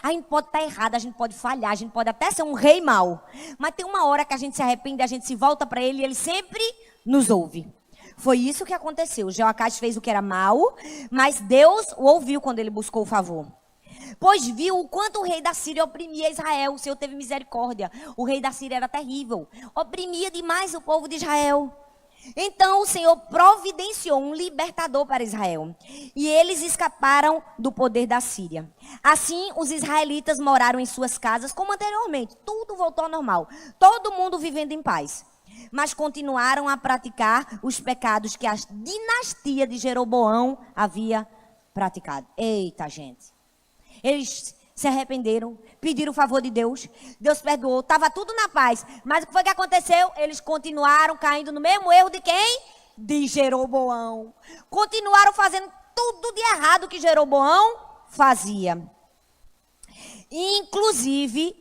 A gente pode estar errado, a gente pode falhar, a gente pode até ser um rei mau. Mas tem uma hora que a gente se arrepende, a gente se volta para ele e ele sempre nos ouve. Foi isso que aconteceu. Jeoacás fez o que era mau, mas Deus o ouviu quando ele buscou o favor. Pois viu o quanto o rei da Síria oprimia Israel. O Senhor teve misericórdia. O rei da Síria era terrível. Oprimia demais o povo de Israel. Então o Senhor providenciou um libertador para Israel. E eles escaparam do poder da Síria. Assim, os israelitas moraram em suas casas como anteriormente. Tudo voltou ao normal. Todo mundo vivendo em paz. Mas continuaram a praticar os pecados que a dinastia de Jeroboão havia praticado. Eita, gente. Eles se arrependeram, pediram o favor de Deus. Deus perdoou, estava tudo na paz. Mas o que foi que aconteceu? Eles continuaram caindo no mesmo erro de quem? De Jeroboão. Continuaram fazendo tudo de errado que Jeroboão fazia. Inclusive,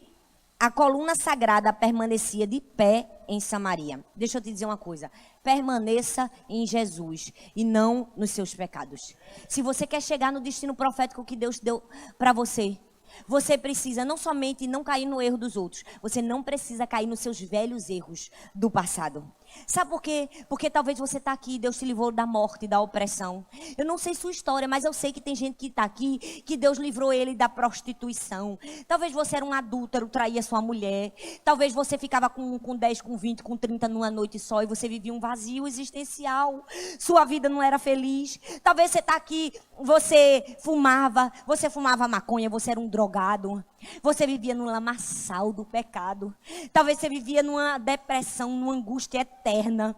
a coluna sagrada permanecia de pé em Samaria. Deixa eu te dizer uma coisa. Permaneça em Jesus e não nos seus pecados. Se você quer chegar no destino profético que Deus deu para você, você precisa não somente não cair no erro dos outros, você não precisa cair nos seus velhos erros do passado. Sabe por quê? Porque talvez você está aqui, Deus te livrou da morte, da opressão. Eu não sei sua história, mas eu sei que tem gente que está aqui, que Deus livrou ele da prostituição. Talvez você era um adúltero, traía sua mulher. Talvez você ficava com 10, com 20, com 30 numa noite só e você vivia um vazio existencial. Sua vida não era feliz. Talvez você está aqui, você fumava maconha, você era um drogado. Você vivia no lamaçal do pecado. Talvez você vivia numa depressão, numa angústia eterna,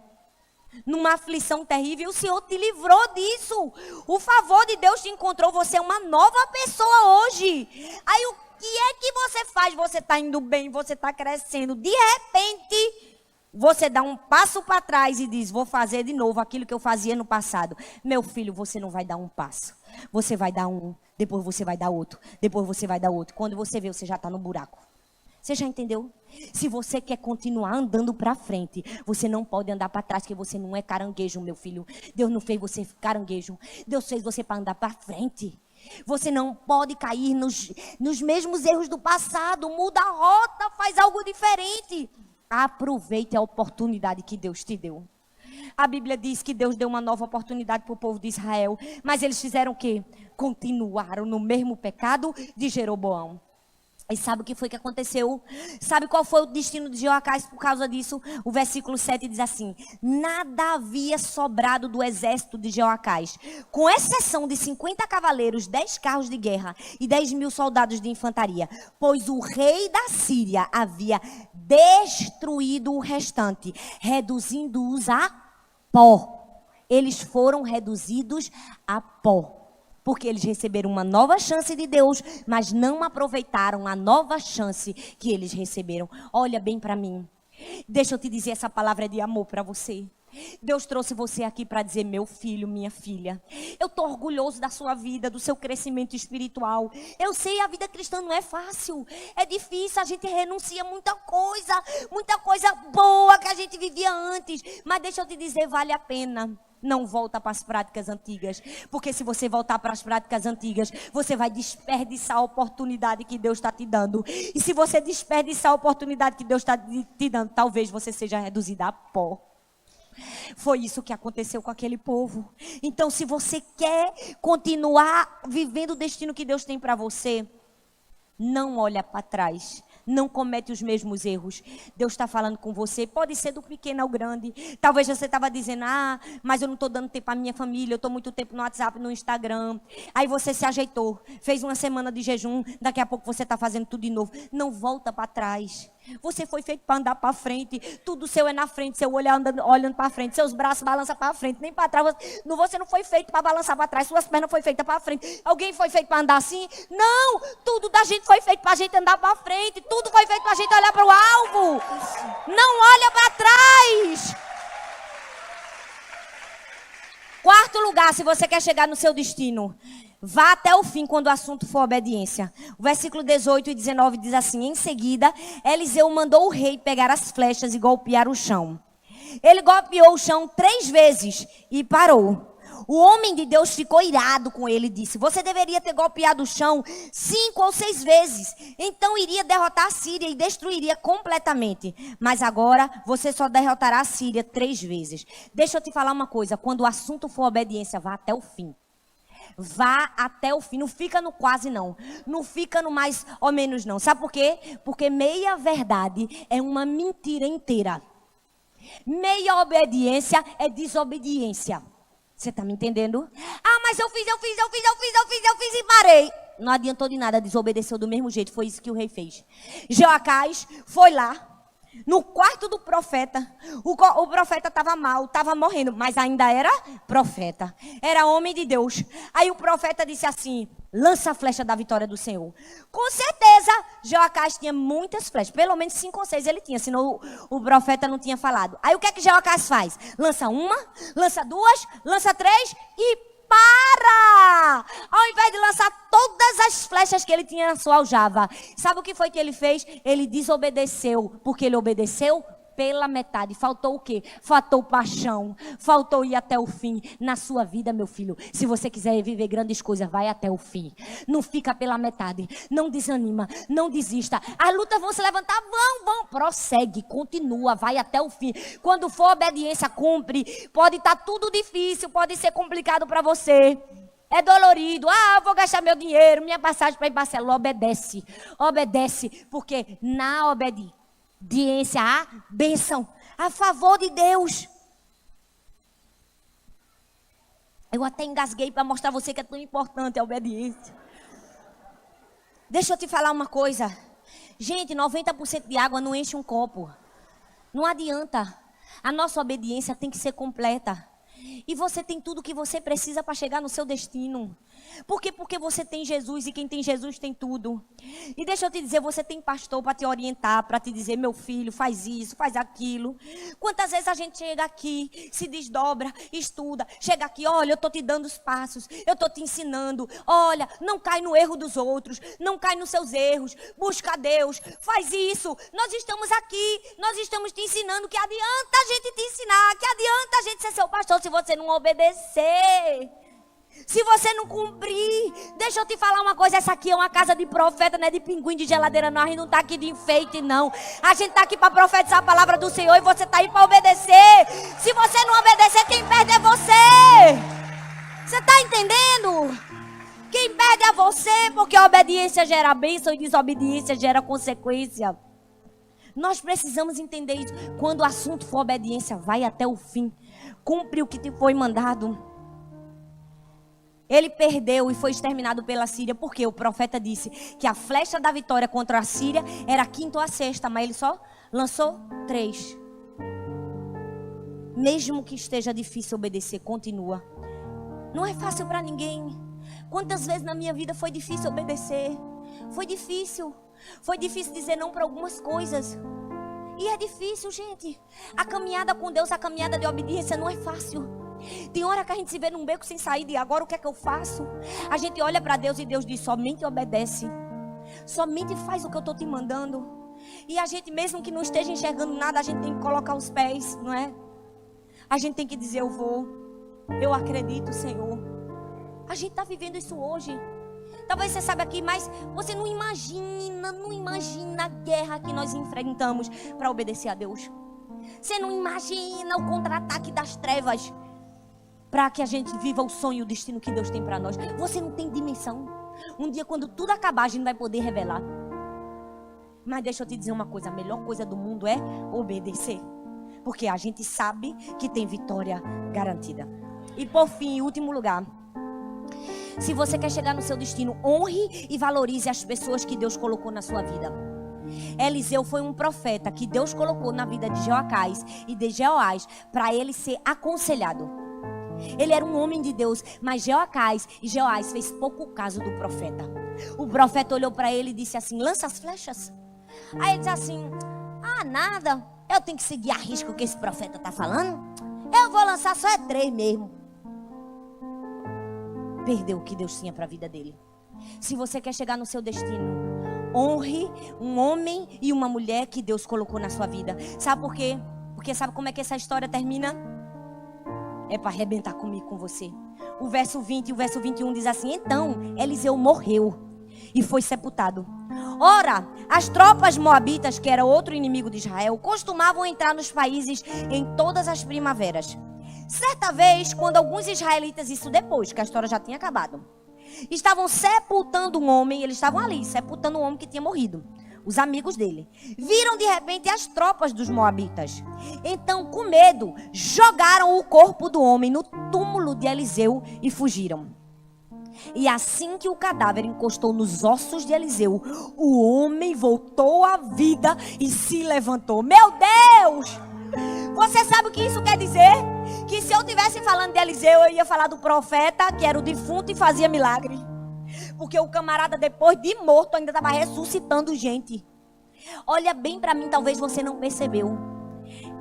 numa aflição terrível. O Senhor te livrou disso. O favor de Deus te encontrou. Você é uma nova pessoa hoje. Aí o que é que você faz? Você está indo bem, você está crescendo. De repente, você dá um passo para trás e diz: vou fazer de novo aquilo que eu fazia no passado. Meu filho, você não vai dar um passo. Você vai dar um, depois você vai dar outro, depois você vai dar outro. Quando você vê, você já está no buraco. Você já entendeu? Se você quer continuar andando para frente, você não pode andar para trás, porque você não é caranguejo, meu filho. Deus não fez você caranguejo. Deus fez você para andar para frente. Você não pode cair nos mesmos erros do passado. Muda a rota, faz algo diferente. Aproveite a oportunidade que Deus te deu. A Bíblia diz que Deus deu uma nova oportunidade para o povo de Israel. Mas eles fizeram o quê? Continuaram no mesmo pecado de Jeroboão. E sabe o que foi que aconteceu? Sabe qual foi o destino de Jeoacás por causa disso? O versículo 7 diz assim: nada havia sobrado do exército de Jeoacás, com exceção de 50 cavaleiros, 10 carros de guerra e 10.000 soldados de infantaria, pois o rei da Síria havia destruído o restante, reduzindo-os a pó. Eles foram reduzidos a pó. Porque eles receberam uma nova chance de Deus, mas não aproveitaram a nova chance que eles receberam. Olha bem para mim. Deixa eu te dizer, essa palavra é de amor para você. Deus trouxe você aqui para dizer: meu filho, minha filha, eu estou orgulhoso da sua vida, do seu crescimento espiritual. Eu sei, a vida cristã não é fácil, é difícil, a gente renuncia muita coisa boa que a gente vivia antes. Mas deixa eu te dizer, vale a pena. Não volta para as práticas antigas, porque se você voltar para as práticas antigas, você vai desperdiçar a oportunidade que Deus está te dando. E se você desperdiçar a oportunidade que Deus está te dando, talvez você seja reduzida a pó. Foi isso que aconteceu com aquele povo. Então, se você quer continuar vivendo o destino que Deus tem para você, não olha para trás. Não comete os mesmos erros. Deus está falando com você. Pode ser do pequeno ao grande. Talvez você estava dizendo: mas eu não estou dando tempo à minha família. Eu estou muito tempo no WhatsApp, no Instagram. Aí você se ajeitou. Fez uma semana de jejum. Daqui a pouco você está fazendo tudo de novo. Não volta para trás. Você foi feito para andar para frente. Tudo seu é na frente. Seu olho olhando para frente. Seus braços balançam para frente. Nem para trás. Você não foi feito para balançar para trás. Suas pernas foi feitas para frente. Alguém foi feito para andar assim? Não. Tudo da gente foi feito para a gente andar para frente. Tudo foi feito para a gente olhar para o alvo. Não olha para trás. Quarto lugar, se você quer chegar no seu destino, vá até o fim quando o assunto for obediência. O versículo 18 e 19 diz assim: em seguida, Eliseu mandou o rei pegar as flechas e golpear o chão. Ele golpeou o chão 3 vezes e parou. O homem de Deus ficou irado com ele e disse: você deveria ter golpeado o chão 5 ou 6 vezes. Então iria derrotar a Síria e destruiria completamente. Mas agora você só derrotará a Síria 3 vezes. Deixa eu te falar uma coisa. Quando o assunto for obediência, vá até o fim. Vá até o fim. Não fica no quase não. Não fica no mais ou menos não. Sabe por quê? Porque meia verdade é uma mentira inteira. Meia obediência é desobediência. Você está me entendendo? Mas eu fiz e parei. Não adiantou de nada, desobedeceu do mesmo jeito. Foi isso que o rei fez. Jeoacás foi lá, No quarto do profeta, o profeta estava mal, estava morrendo, mas ainda era profeta, era homem de Deus. Aí o profeta disse assim: lança a flecha da vitória do Senhor. Com certeza, Jeoacás tinha muitas flechas, pelo menos 5 ou 6 ele tinha, senão o profeta não tinha falado. Aí o que é que Jeoacás faz? Lança 1, lança 2, lança 3 e para! Ao invés de lançar todas as flechas que ele tinha na sua aljava, sabe o que foi que ele fez? Ele desobedeceu, porque ele obedeceu pela metade. Faltou o quê? Faltou paixão, faltou ir até o fim na sua vida, meu filho. Se você quiser viver grandes coisas, vai até o fim. Não fica pela metade, não desanima, não desista. As lutas vão se levantar, vão, prossegue, continua, vai até o fim. Quando for obediência, cumpre. Pode estar tudo difícil, pode ser complicado para você. É dolorido. Eu vou gastar meu dinheiro, minha passagem para ir para Barcelona. Obedece, porque na obediência há bênção, a favor de Deus. Eu até engasguei para mostrar a você que é tão importante a obediência. Deixa eu te falar uma coisa. Gente, 90% de água não enche um copo. Não adianta. A nossa obediência tem que ser completa. E você tem tudo o que você precisa para chegar no seu destino. Por quê? Porque você tem Jesus, e quem tem Jesus tem tudo. E deixa eu te dizer, você tem pastor para te orientar, para te dizer: meu filho, faz isso, faz aquilo. Quantas vezes a gente chega aqui, se desdobra, estuda, chega aqui: olha, eu estou te dando os passos, eu estou te ensinando. Olha, não cai no erro dos outros, não cai nos seus erros, busca Deus, faz isso. Nós estamos aqui, nós estamos te ensinando. Que adianta a gente te ensinar, que adianta a gente ser seu pastor se você não obedecer, se você não cumprir. Deixa eu te falar uma coisa, essa aqui é uma casa de profeta, não é de pinguim de geladeira não. A gente não está aqui de enfeite não. A gente está aqui para profetizar a palavra do Senhor, e você está aí para obedecer. Se você não obedecer, quem perde é você. Você está entendendo? Quem perde é você, porque a obediência gera bênção e desobediência gera consequência. Nós precisamos entender isso. Quando o assunto for obediência, vai até o fim. Cumpre o que te foi mandado. Ele perdeu e foi exterminado pela Síria, porque o profeta disse que a flecha da vitória contra a Síria era a 5ª ou a 6ª, mas ele só lançou 3. Mesmo que esteja difícil obedecer, continua. Não é fácil para ninguém. Quantas vezes na minha vida foi difícil obedecer? Foi difícil dizer não para algumas coisas. E é difícil, gente. A caminhada com Deus, a caminhada de obediência não é fácil. Tem hora que a gente se vê num beco sem saída, e agora o que é que eu faço? A gente olha para Deus e Deus diz: somente obedece. Somente faz o que eu estou te mandando. E a gente, mesmo que não esteja enxergando nada, a gente tem que colocar os pés, não é? A gente tem que dizer: eu vou, eu acredito, Senhor. A gente está vivendo isso hoje. Talvez você saiba aqui, mas você não imagina a guerra que nós enfrentamos para obedecer a Deus. Você não imagina o contra-ataque das trevas para que a gente viva o sonho e o destino que Deus tem para nós. Você não tem dimensão. Um dia, quando tudo acabar, a gente vai poder revelar. Mas deixa eu te dizer uma coisa: a melhor coisa do mundo é obedecer, porque a gente sabe que tem vitória garantida. E por fim, em último lugar, se você quer chegar no seu destino, honre e valorize as pessoas que Deus colocou na sua vida. Eliseu foi um profeta que Deus colocou na vida de Jeoacás e de Jeoás para ele ser aconselhado. Ele era um homem de Deus, mas Jeoacás e Jeoás fez pouco caso do profeta. O profeta olhou para ele e disse assim: lança as flechas. Aí ele disse assim: nada, eu tenho que seguir a risco que esse profeta está falando. Eu vou lançar só 3 mesmo. Perdeu o que Deus tinha para a vida dele. Se você quer chegar no seu destino, honre um homem e uma mulher que Deus colocou na sua vida. Sabe por quê? Porque sabe como é que essa história termina? É para arrebentar comigo, com você. O verso 20 e o verso 21 diz assim: então Eliseu morreu e foi sepultado. Ora, as tropas moabitas, que era outro inimigo de Israel, costumavam entrar nos países em todas as primaveras. Certa vez, quando alguns israelitas, isso depois que a história já tinha acabado, estavam sepultando um homem, eles estavam ali, sepultando um homem que tinha morrido, os amigos dele, viram de repente as tropas dos moabitas. Então, com medo, jogaram o corpo do homem no túmulo de Eliseu e fugiram. E assim que o cadáver encostou nos ossos de Eliseu, o homem voltou à vida e se levantou. Meu Deus! Você sabe o que isso quer dizer? Que se eu estivesse falando de Eliseu, eu ia falar do profeta, que era o defunto e fazia milagre. Porque o camarada, depois de morto, ainda estava ressuscitando gente. Olha bem para mim, talvez você não percebeu.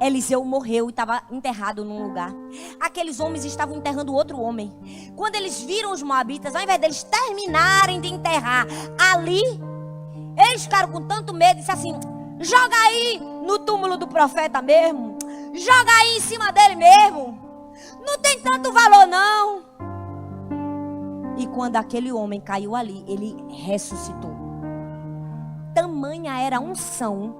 Eliseu morreu e estava enterrado num lugar. Aqueles homens estavam enterrando outro homem. Quando eles viram os moabitas, ao invés deles terminarem de enterrar ali, eles ficaram com tanto medo e disseram assim: joga aí no túmulo do profeta mesmo. Joga aí em cima dele mesmo. Não tem tanto valor não. E quando aquele homem caiu ali, ele ressuscitou. Tamanha era a unção,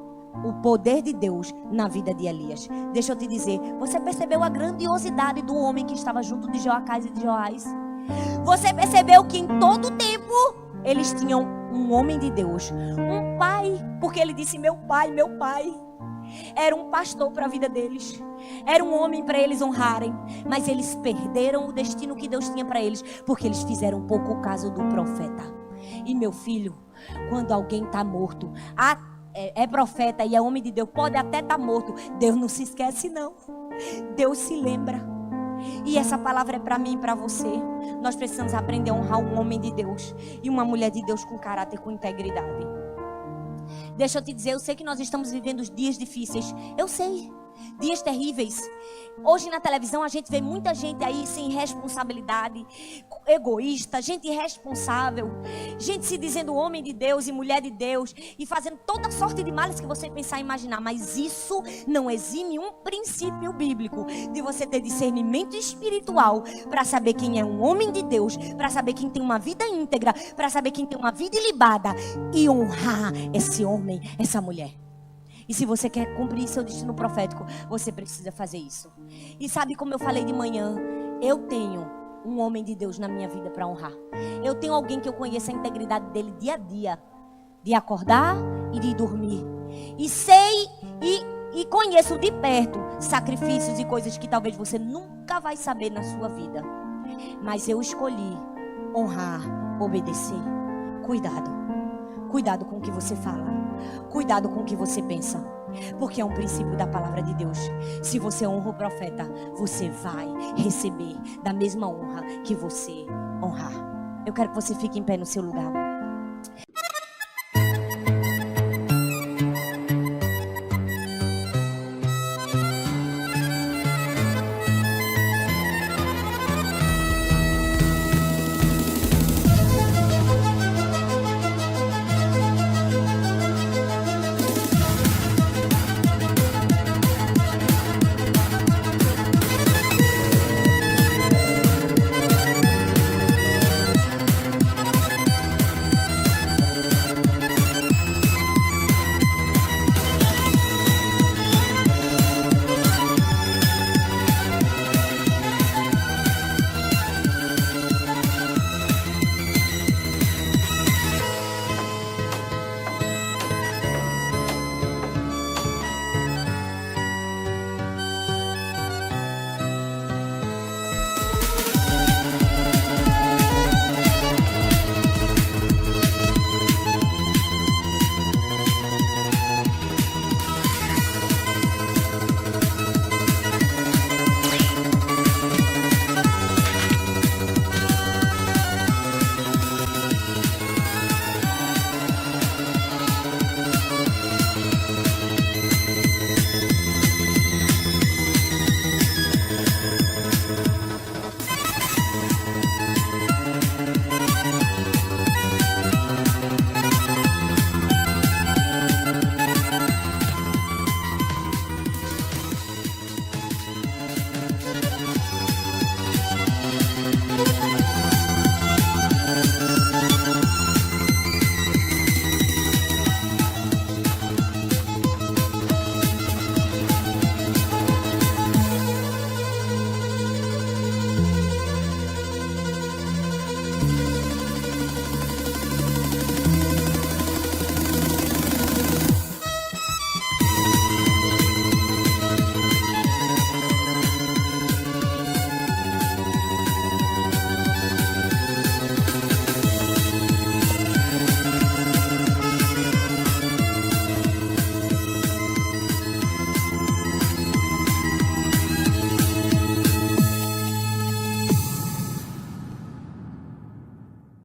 o poder de Deus na vida de Elias. Deixa eu te dizer, você percebeu a grandiosidade do homem que estava junto de Joacás e de Joás? Você percebeu que em todo tempo eles tinham um homem de Deus, um pai, porque ele disse meu pai. Era um pastor para a vida deles, era um homem para eles honrarem, mas eles perderam o destino que Deus tinha para eles, porque eles fizeram pouco caso do profeta. E meu filho, quando alguém está morto, é profeta e é homem de Deus, pode até estar morto, Deus não se esquece não, Deus se lembra. E essa palavra é para mim e para você. Nós precisamos aprender a honrar um homem de Deus e uma mulher de Deus com caráter, com integridade. Deixa eu te dizer, eu sei que nós estamos vivendo dias difíceis, eu sei, dias terríveis. Hoje na televisão a gente vê muita gente aí sem responsabilidade, egoísta, gente irresponsável, gente se dizendo homem de Deus e mulher de Deus e fazendo toda sorte de males que você pensar e imaginar. Mas isso não exime um princípio bíblico de você ter discernimento espiritual para saber quem é um homem de Deus, para saber quem tem uma vida íntegra, para saber quem tem uma vida ilibada e honrar esse homem, essa mulher. E se você quer cumprir seu destino profético, você precisa fazer isso. E sabe como eu falei de manhã? Eu tenho um homem de Deus na minha vida para honrar. Eu tenho alguém que eu conheço a integridade dele dia a dia. De acordar e de dormir. E sei e conheço de perto sacrifícios e coisas que talvez você nunca vai saber na sua vida. Mas eu escolhi honrar, obedecer. Cuidado. Cuidado com o que você fala. Cuidado com o que você pensa, porque é um princípio da palavra de Deus. Se você honra o profeta, você vai receber da mesma honra que você honrar. Eu quero que você fique em pé no seu lugar.